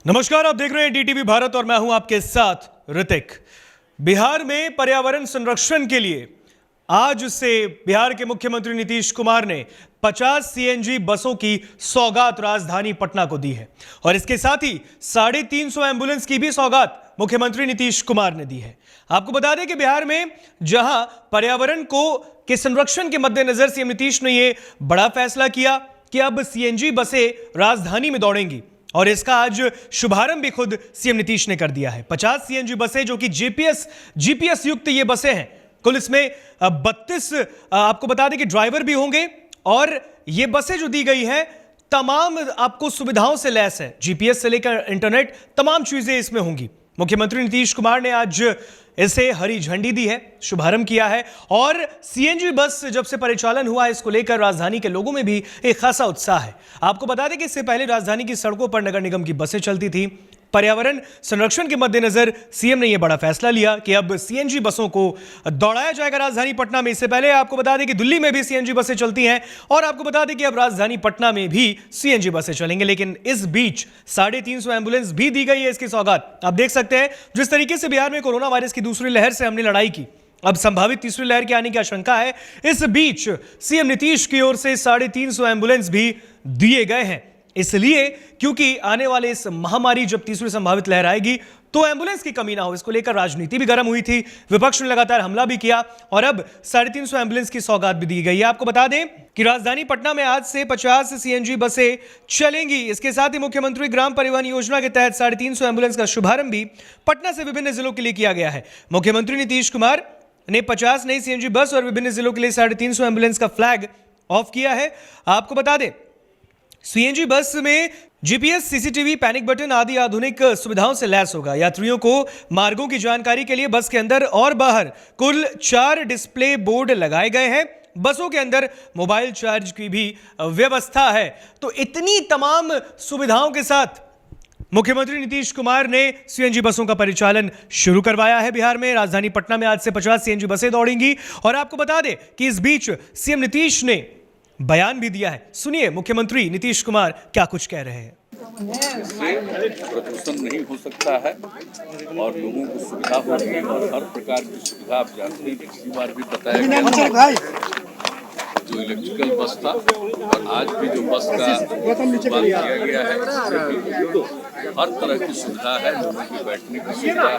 नमस्कार, आप देख रहे हैं डीटीवी भारत और मैं हूं आपके साथ ऋतिक। बिहार में पर्यावरण संरक्षण के लिए आज से बिहार के मुख्यमंत्री नीतीश कुमार ने 50 सीएनजी बसों की सौगात राजधानी पटना को दी है और इसके साथ ही 350 एम्बुलेंस की भी सौगात मुख्यमंत्री नीतीश कुमार ने दी है। आपको बता दें कि बिहार में जहां पर्यावरण के संरक्षण के मद्देनजर सीएम नीतीश ने यह बड़ा फैसला किया कि अब सीएनजी बसें राजधानी में दौड़ेंगी और इसका आज शुभारंभ भी खुद सीएम नीतीश ने कर दिया है। 50 सीएनजी बसें जो कि जीपीएस युक्त ये बसें हैं। कुल इसमें 32 आपको बता दें कि ड्राइवर भी होंगे और ये बसें जो दी गई हैं तमाम आपको सुविधाओं से लैस है। जीपीएस से लेकर इंटरनेट तमाम चीजें इसमें होंगी। मुख्यमंत्री नीतीश कुमार ने आज इसे हरी झंडी दी है, शुभारंभ किया है और सीएनजी बस जब से परिचालन हुआ इसको लेकर राजधानी के लोगों में भी एक खासा उत्साह है। आपको बता दें कि इससे पहले राजधानी की सड़कों पर नगर निगम की बसें चलती थी। पर्यावरण संरक्षण के मद्देनजर सीएम ने यह बड़ा फैसला लिया कि अब सीएनजी बसों को दौड़ाया जाएगा राजधानी पटना में। इससे पहले आपको बता दें कि दिल्ली में भी सीएनजी बसें चलती हैं और आपको बता दें कि अब राजधानी पटना में भी सीएनजी बसें चलेंगे। लेकिन इस बीच 350 एम्बुलेंस भी दी गई है इसकी सौगात। आप देख सकते हैं जिस तरीके से बिहार में कोरोना वायरस की दूसरी लहर से हमने लड़ाई की, अब संभावित तीसरी लहर के आने की आशंका है। इस बीच सीएम नीतीश की ओर से 350 एम्बुलेंस भी दिए गए हैं, इसलिए क्योंकि आने वाले इस महामारी जब तीसरी संभावित लहर आएगी तो एम्बुलेंस की कमी ना हो। इसको लेकर राजनीति भी गर्म हुई थी, विपक्ष ने लगातार हमला भी किया और अब 350 एम्बुलेंस की सौगात भी दी गई है। आपको बता दें कि राजधानी पटना में आज से 50 सीएनजी बसें चलेंगी। इसके साथ ही मुख्यमंत्री ग्राम परिवहन योजना के तहत 350 एम्बुलेंस का शुभारंभ भी पटना से विभिन्न जिलों के लिए किया गया है। मुख्यमंत्री नीतीश कुमार ने 50 नई सीएनजी बस और विभिन्न जिलों के लिए 350 एम्बुलेंस का फ्लैग ऑफ किया है। आपको बता दें सीएनजी बस में जीपीएस, सीसीटीवी, पैनिक बटन आदि आधुनिक सुविधाओं से लैस होगा। यात्रियों को मार्गों की जानकारी के लिए बस के अंदर और बाहर कुल 4 डिस्प्ले बोर्ड लगाए गए हैं। बसों के अंदर मोबाइल चार्ज की भी व्यवस्था है। तो इतनी तमाम सुविधाओं के साथ मुख्यमंत्री नीतीश कुमार ने सीएनजी बसों का परिचालन शुरू करवाया है। बिहार में राजधानी पटना में आज से 50 सीएनजी बसें दौड़ेंगी और आपको बता दें कि इस बीच सीएम नीतीश ने बयान भी दिया है। सुनिए मुख्यमंत्री नीतीश कुमार क्या कुछ कह रहे हैं। प्रदूषण नहीं हो सकता है और लोगों को सुविधा होगी और हर प्रकार की सुविधा आप जानते हैं। पिछली बार भी बताया गया जो इलेक्ट्रिकल बस था और आज भी जो बस का शुरुआत किया गया है उसमें भी हर तरह की सुविधा है। लोगों की बैठने की सुविधा है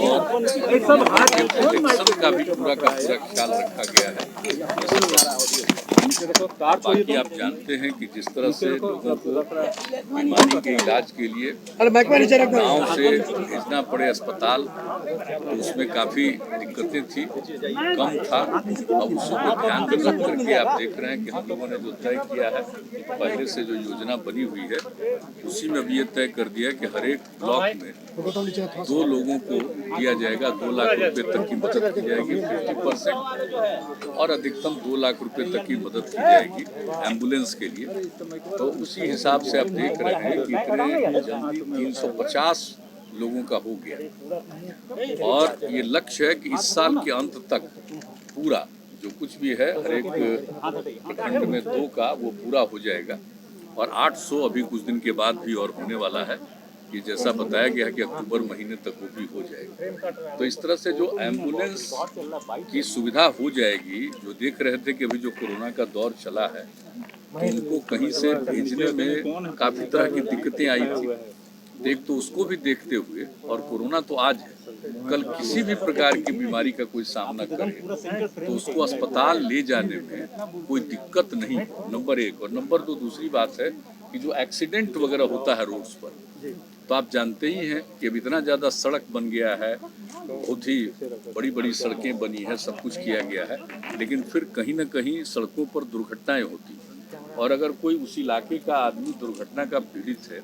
और प्रोटेक्शन का भी पूरा ख्याल रखा गया है। बाकी आप जानते हैं कि जिस तरह से लोगों को बीमारी के इलाज के लिए गांव से भेजना पड़े अस्पताल, तो उसमें काफ़ी दिक्कतें थी, कम था। अब उसी को ध्यान में रख करके आप देख रहे हैं कि हम लोगों ने जो तय किया है, पहले से जो योजना बनी हुई है उसी में भी ये तय कर दिया कि हर एक ब्लॉक में 2 लोगों को दिया जाएगा, 2 लाख रुपए तक की मदद की जाएगी 50% और अधिकतम 2 लाख रुपए तक की मदद की जाएगी एम्बुलेंस के लिए। तो उसी हिसाब से आप देख रहे हैं कि इतने जल्दी 350 लोगों का हो गया और ये लक्ष्य है कि इस साल के अंत तक पूरा जो कुछ भी है हर एक प्रखंड में 2 का वो पूरा हो जाएगा और 800 अभी कुछ दिन के बाद भी और होने वाला है। कि जैसा बताया गया है कि अक्टूबर महीने तक वो भी हो जाएगा। तो इस तरह से जो एम्बुलेंस की सुविधा हो जाएगी, जो देख रहे थे कि अभी जो कोरोना का दौर चला है तो उनको कहीं से भेजने में काफ़ी तरह की दिक्कतें आई थी। तो उसको भी देखते हुए और कोरोना तो आज है, कल किसी भी प्रकार की बीमारी का कोई सामना करे तो उसको अस्पताल ले जाने में कोई दिक्कत नहीं, नंबर 1। और नंबर 2 दूसरी बात है कि जो एक्सीडेंट वगैरह होता है रोड्स पर, तो आप जानते ही हैं कि अब इतना ज़्यादा सड़क बन गया है, बहुत ही बड़ी बड़ी सड़कें बनी है, सब कुछ किया गया है, लेकिन फिर कहीं ना कहीं सड़कों पर दुर्घटनाएं होती हैं और अगर कोई उस इलाके का आदमी दुर्घटना का पीड़ित है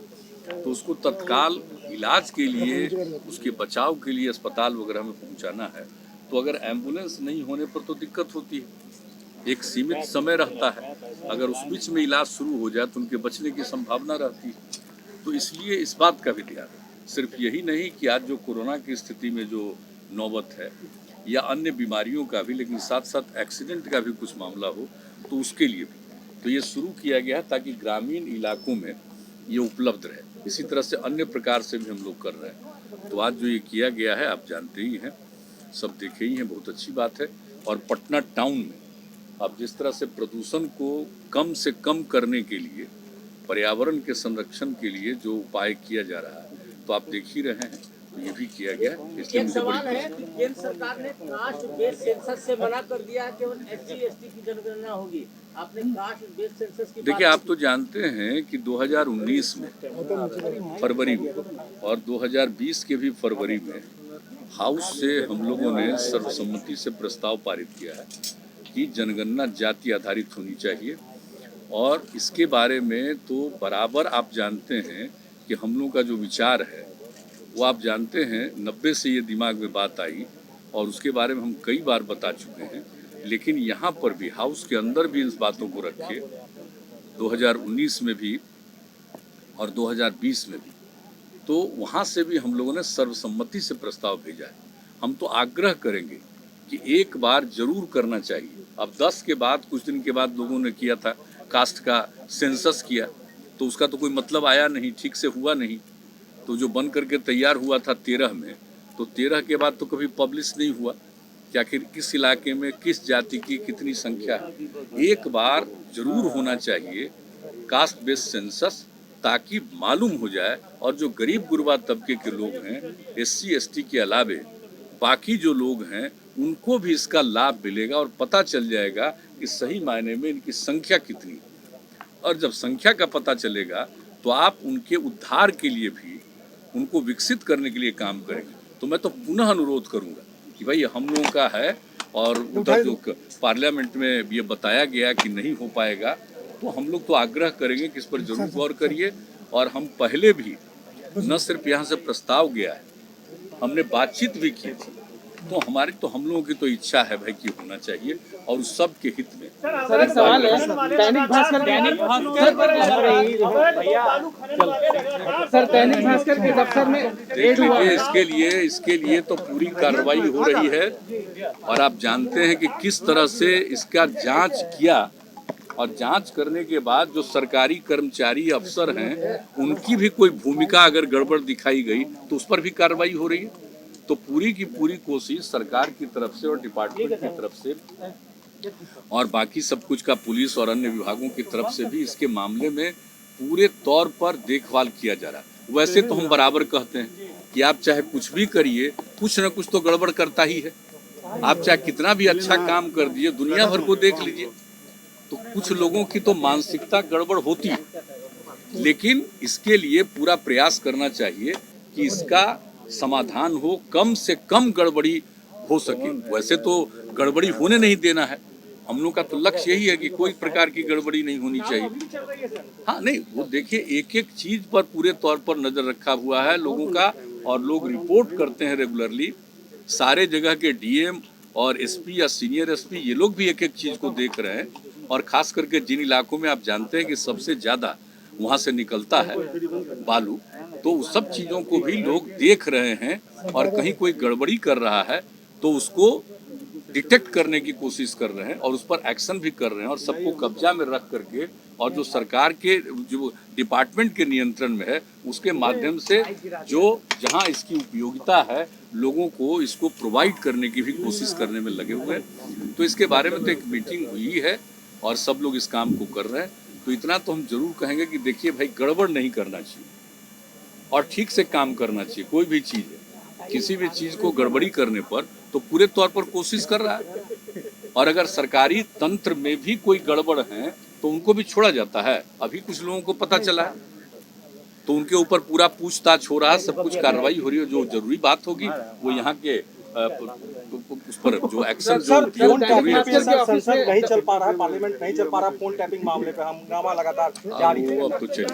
तो उसको तत्काल इलाज के लिए, उसके बचाव के लिए अस्पताल वगैरह में पहुंचाना है, तो अगर एम्बुलेंस नहीं होने पर तो दिक्कत होती है। एक सीमित समय रहता है, अगर उस बीच में इलाज शुरू हो जाए तो उनके बचने की संभावना रहती है। तो इसलिए इस बात का भी ध्यान है। सिर्फ यही नहीं कि आज जो कोरोना की स्थिति में जो नौबत है या अन्य बीमारियों का भी, लेकिन साथ साथ एक्सीडेंट का भी कुछ मामला हो तो उसके लिए भी तो ये शुरू किया गया है ताकि ग्रामीण इलाकों में ये उपलब्ध रहे। इसी तरह से अन्य प्रकार से भी हम लोग कर रहे हैं। तो आज जो ये किया गया है आप जानते ही हैं, सब देखे ही हैं, बहुत अच्छी बात है। और पटना टाउन में अब जिस तरह से प्रदूषण को कम से कम करने के लिए, पर्यावरण के संरक्षण के लिए जो उपाय किया जा रहा है, तो आप देख ही रहे हैं, तो ये भी किया गया है। इसलिए एक मुझे सवाल बड़ी है कि केंद्र सरकार ने कास्ट बेस्ड सेंसस से मना कर दिया है, केवल SC/ST की जनगणना होगी। आपने कास्ट बेस्ड सेंसस की देखिए, आप तो जानते हैं कि 2019 में फरवरी में और 2020 के भी फरवरी में हाउस से हम लोगों ने सर्वसम्मति से प्रस्ताव पारित किया है कि जनगणना जाति आधारित होनी चाहिए। और इसके बारे में तो बराबर आप जानते हैं कि हम लोगों का जो विचार है वो आप जानते हैं, 90 से ये दिमाग में बात आई और उसके बारे में हम कई बार बता चुके हैं। लेकिन यहाँ पर भी हाउस के अंदर भी इस बातों को रखे, 2019 में भी और 2020 में भी, तो वहाँ से भी हम लोगों ने सर्वसम्मति से प्रस्ताव भेजा है। हम तो आग्रह करेंगे कि एक बार जरूर करना चाहिए। अब 10 के बाद कुछ दिन के बाद लोगों ने किया था, कास्ट का सेंसस किया, तो उसका तो कोई मतलब आया नहीं, ठीक से हुआ नहीं। तो जो बन करके तैयार हुआ था 13 में, तो 13 के बाद तो कभी पब्लिश नहीं हुआ कि आखिर किस इलाके में किस जाति की कितनी संख्या है। एक बार जरूर होना चाहिए कास्ट बेस्ड सेंसस, ताकि मालूम हो जाए और जो गरीब गुरबा तबके के लोग हैं, SC/ST के अलावे बाकी जो लोग हैं, उनको भी इसका लाभ मिलेगा और पता चल जाएगा कि सही मायने में इनकी संख्या कितनी है। और जब संख्या का पता चलेगा तो आप उनके उद्धार के लिए भी, उनको विकसित करने के लिए काम करेंगे। तो मैं तो पुनः अनुरोध करूंगा कि भाई हम लोगों का है, और उधर जो पार्लियामेंट में ये बताया गया कि नहीं हो पाएगा, तो हम लोग तो आग्रह करेंगे कि इस पर जरूर गौर करिए। और हम पहले भी न सिर्फ यहाँ से प्रस्ताव गया है, हमने बातचीत भी की थी। तो हम लोगों की तो इच्छा है भाई कि होना चाहिए और उस सब के हित में। सर एक सवाल है, दैनिक भास्कर के दफ्तर में देख लीजिए, इसके लिए तो पूरी कार्रवाई हो रही है। और आप जानते हैं कि किस तरह से इसका जांच किया, और जांच करने के बाद जो सरकारी कर्मचारी अफसर हैं, उनकी भी कोई भूमिका अगर गड़बड़ दिखाई गई तो उस पर भी कार्रवाई हो रही है। तो पूरी की पूरी कोशिश सरकार की तरफ से और डिपार्टमेंट की तरफ से और बाकी सब कुछ का पुलिस और अन्य विभागों की तरफ से भी इसके मामले में पूरे तौर पर देखभाल किया जा रहा है। वैसे तो हम बराबर कहते हैं कि आप चाहे कुछ भी करिए, कुछ न कुछ तो गड़बड़ करता ही है। आप चाहे कितना भी अच्छा काम कर दिए, दुनिया भर को देख लीजिए, तो कुछ लोगों की तो मानसिकता गड़बड़ होती है। लेकिन इसके लिए पूरा प्रयास करना चाहिए कि इसका समाधान हो, कम से कम गड़बड़ी हो सके। वैसे तो गड़बड़ी होने नहीं देना है, हम लोग का तो लक्ष्य यही है कि कोई प्रकार की गड़बड़ी नहीं होनी चाहिए। हाँ नहीं, वो देखिए एक एक चीज पर पूरे तौर पर नजर रखा हुआ है लोगों का, और लोग रिपोर्ट करते हैं रेगुलरली। सारे जगह के DM और SP या सीनियर SP, ये लोग भी एक एक चीज को देख रहे हैं। और खास करके जिन इलाकों में आप जानते हैं कि सबसे ज्यादा वहाँ से निकलता है बालू, तो उस सब चीज़ों को भी लोग देख रहे हैं। और कहीं कोई गड़बड़ी कर रहा है तो उसको डिटेक्ट करने की कोशिश कर रहे हैं और उस पर एक्शन भी कर रहे हैं। और सबको कब्जा में रख करके, और जो सरकार के जो डिपार्टमेंट के नियंत्रण में है, उसके माध्यम से जो जहाँ इसकी उपयोगिता है, लोगों को इसको प्रोवाइड करने की भी कोशिश करने में लगे हुए हैं। तो इसके बारे में तो एक मीटिंग हुई है और सब लोग इस काम को कर रहे हैं। तो इतना तो हम जरूर कहेंगे कि देखिए भाई, गड़बड़ नहीं करना चाहिए और ठीक से काम करना चाहिए। कोई भी चीज़ है, किसी भी चीज़ को गड़बड़ी करने पर तो पूरे तौर पर कोशिश कर रहा है। और अगर सरकारी तंत्र में भी कोई गड़बड़ है तो उनको भी छोड़ा जाता है। अभी कुछ लोगों को पता चला है तो उनके ऊपर पूरा पूछताछ हो रहा है, सब कुछ कार्रवाई हो रही है। जो जरूरी बात होगी वो यहाँ के उस पर जो एक्शन जो संसद नहीं चल पा रहा है, पार्लियामेंट नहीं चल पा रहा, फोन टैपिंग मामले पे हंगामा लगातार जारी है। अब तो चलिए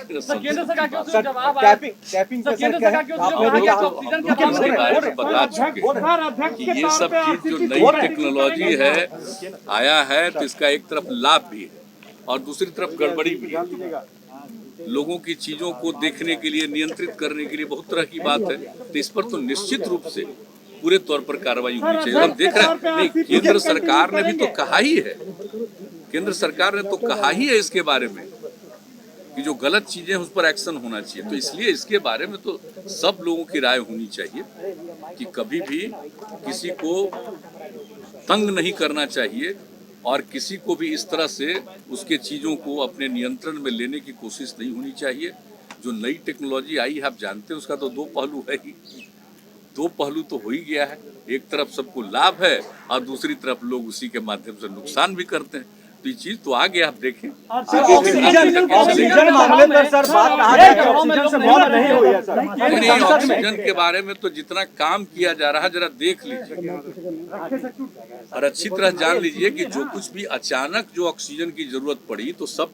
टैपिंग पे सर क्या है, आपने बारे में बता चुके कि ये सब चीज जो नई टेक्नोलॉजी है आया है, तो इसका एक तरफ लाभ भी है और दूसरी तरफ गड़बड़ी भी है। लोगों की चीजों को देखने के लिए, नियंत्रित करने के लिए बहुत तरह की बात है। तो इस पर तो निश्चित रूप से पूरे तौर पर कार्रवाई होनी चाहिए। हम देख रहे हैं, नहीं, केंद्र सरकार ने भी तो कहा ही है, केंद्र सरकार ने तो कहा ही है इसके बारे में कि जो गलत चीजें हैं उस पर एक्शन होना चाहिए। तो इसलिए इसके बारे में तो सब लोगों की राय होनी चाहिए कि कभी भी किसी को तंग नहीं करना चाहिए और किसी को भी इस तरह से उसके चीज़ों को अपने नियंत्रण में लेने की कोशिश नहीं होनी चाहिए। जो नई टेक्नोलॉजी आई है आप जानते हैं उसका तो दो पहलू है ही, दो पहलू तो हो ही गया है। एक तरफ सबको लाभ है और दूसरी तरफ लोग उसी के माध्यम से नुकसान भी करते हैं। तो ये चीज तो आगे आप देखें। ऑक्सीजन मामले पर सर बात कहा जाए कि ऑक्सीजन से मौत नहीं हुई है सर। नहीं, ऑक्सीजन के बारे में तो जितना काम किया जा रहा है जरा देख लीजिए और अच्छी तरह जान लीजिए कि जो कुछ भी अचानक जो ऑक्सीजन की जरूरत पड़ी तो सब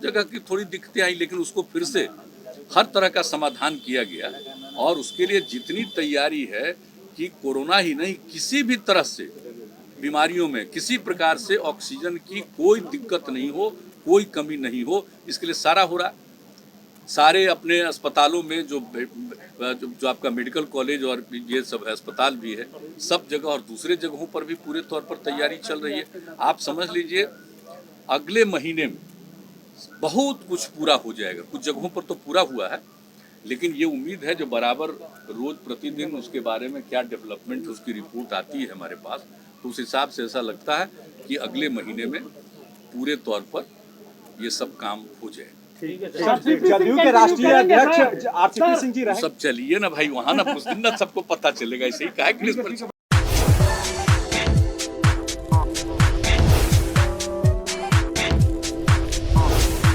जगह की थोड़ी दिक्कतें आई, लेकिन उसको फिर से हर तरह का समाधान किया गया और उसके लिए जितनी तैयारी है कि कोरोना ही नहीं किसी भी तरह से बीमारियों में किसी प्रकार से ऑक्सीजन की कोई दिक्कत नहीं हो, कोई कमी नहीं हो, इसके लिए सारा हो रहा। सारे अपने अस्पतालों में जो आपका मेडिकल कॉलेज और ये सब अस्पताल भी है, सब जगह और दूसरे जगहों पर भी पूरे तौर पर तैयारी चल रही है। आप समझ लीजिए अगले महीने में बहुत कुछ पूरा हो जाएगा। कुछ जगहों पर तो पूरा हुआ है, लेकिन ये उम्मीद है जो बराबर रोज प्रतिदिन उसके बारे में क्या डेवलपमेंट उसकी रिपोर्ट आती है हमारे पास, तो उस हिसाब से ऐसा लगता है कि अगले महीने में पूरे तौर पर ये सब काम हो जाए। जदयू के राष्ट्रीय अध्यक्ष आरसीपी सिंह जी रहे। सब चलिए ना भाई, वहाँ ना कुछ दिन ना सबको पता चलेगा। ऐसे ही काहे के लिए